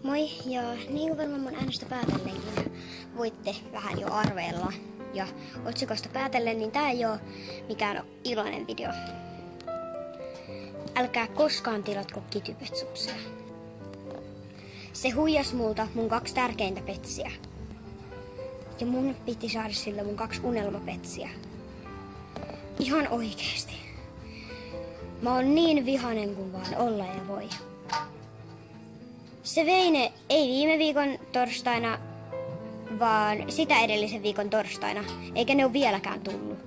Moi, ja niin kuin varmaan mun äänestä päätellenkin voitte vähän jo arveilla ja otsikosta päätellen, niin tää ei oo mikään iloinen video. Älkää koskaan tilatko kitypetsuksia. Se huijas multa mun 2 tärkeintä petsiä. Ja mun piti saada sille mun 2 unelmapetsiä. Ihan oikeesti. Mä oon niin vihanen kuin vaan olla ja voi. Se vei ne ei viime viikon torstaina, vaan sitä edellisen viikon torstaina, eikä ne ole vieläkään tullut.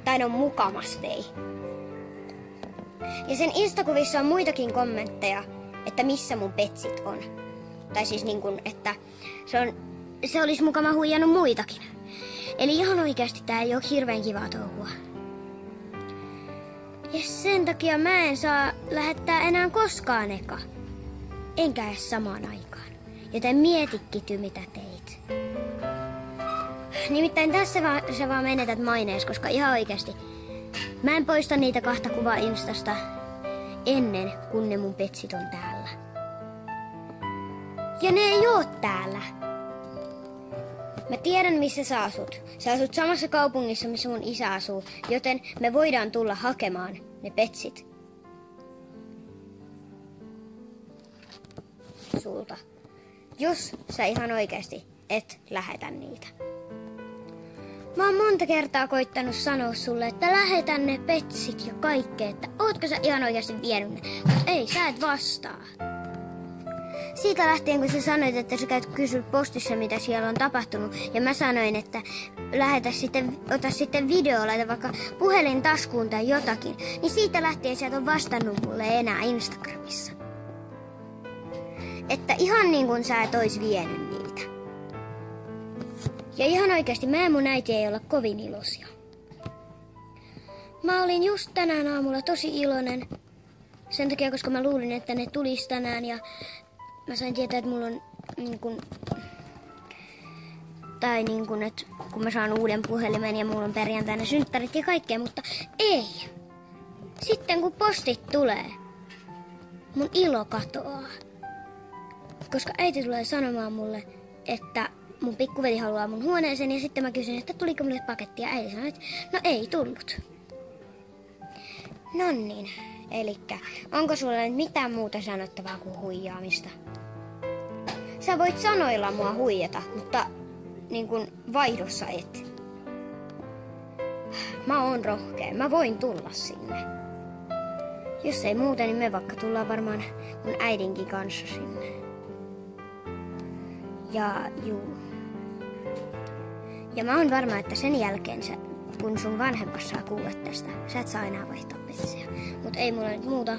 Tai ne on mukamas vei. Ja sen Instakuvissa on muitakin kommentteja, että missä mun petsit on. Tai siis niin kuin, että se olisi mukama huijannut muitakin. Eli ihan oikeasti tää ei ole hirveän kivaa touhua. Ja sen takia mä en saa lähettää enää koskaan eka. Enkä edes samaan aikaan. Joten mieti Kity, mitä teit. Nimittäin tässä sä vaan menetät mainees, koska ihan oikeasti mä en poista niitä 2 kuvaa Instasta ennen kuin ne mun petsit on täällä. Ja ne ei oo täällä. Mä tiedän, missä sä asut. Sä asut samassa kaupungissa, missä mun isä asuu, joten me voidaan tulla hakemaan ne petsit sulta, jos sä ihan oikeasti et lähetä niitä. Mä oon monta kertaa koittanut sanoa sulle, että lähetän ne petsit ja kaikkea, että ootko sä ihan oikeasti vienyt ne, mutta ei, sä et vastaa. Siitä lähtien, kun sä sanoit, että sä käyt kysyä postissa, mitä siellä on tapahtunut, ja mä sanoin, että ota sitten video, laita vaikka puhelin taskuun tai jotakin, niin siitä lähtien sä et ole vastannut mulle enää Instagramissa. Että ihan niin kuin sä et ois vienyt niitä. Ja ihan oikeasti mä ja mun äiti ei olla kovin iloisia. Mä olin just tänään aamulla tosi iloinen. Sen takia, koska mä luulin, että ne tulis tänään ja mä sain tietää, että mulla on että kun mä saan uuden puhelimen ja mulla on perjantaina synttärit ja kaikkea, mutta ei. Sitten kun postit tulee, mun ilo katoaa. Koska äiti tulee sanomaan mulle, että mun pikkuveli haluaa mun huoneeseen ja sitten mä kysyn, että tuliko mulle paketti ja äiti sanoi, että no ei tullut. Nonnin, elikkä onko sulla nyt mitään muuta sanottavaa kuin huijaamista? Sä voit sanoilla mua huijata, mutta niin kuin vaihdossa et. Mä oon rohkea, mä voin tulla sinne. Jos ei muuta, niin me vaikka tullaan varmaan mun äidinkin kanssa sinne. Ja mä oon varma, että sen jälkeen kun sun vanhempas saa kuulla tästä, sä et saa enää vaihtaa petsiä. Mut ei mulla nyt muuta.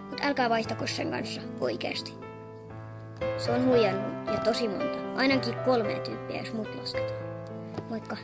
Mut älkää vaihtako sen kanssa oikeesti. Se on huijannut ja tosi monta. Ainakin 3 tyyppiä, jos mut lasketaan. Moikka!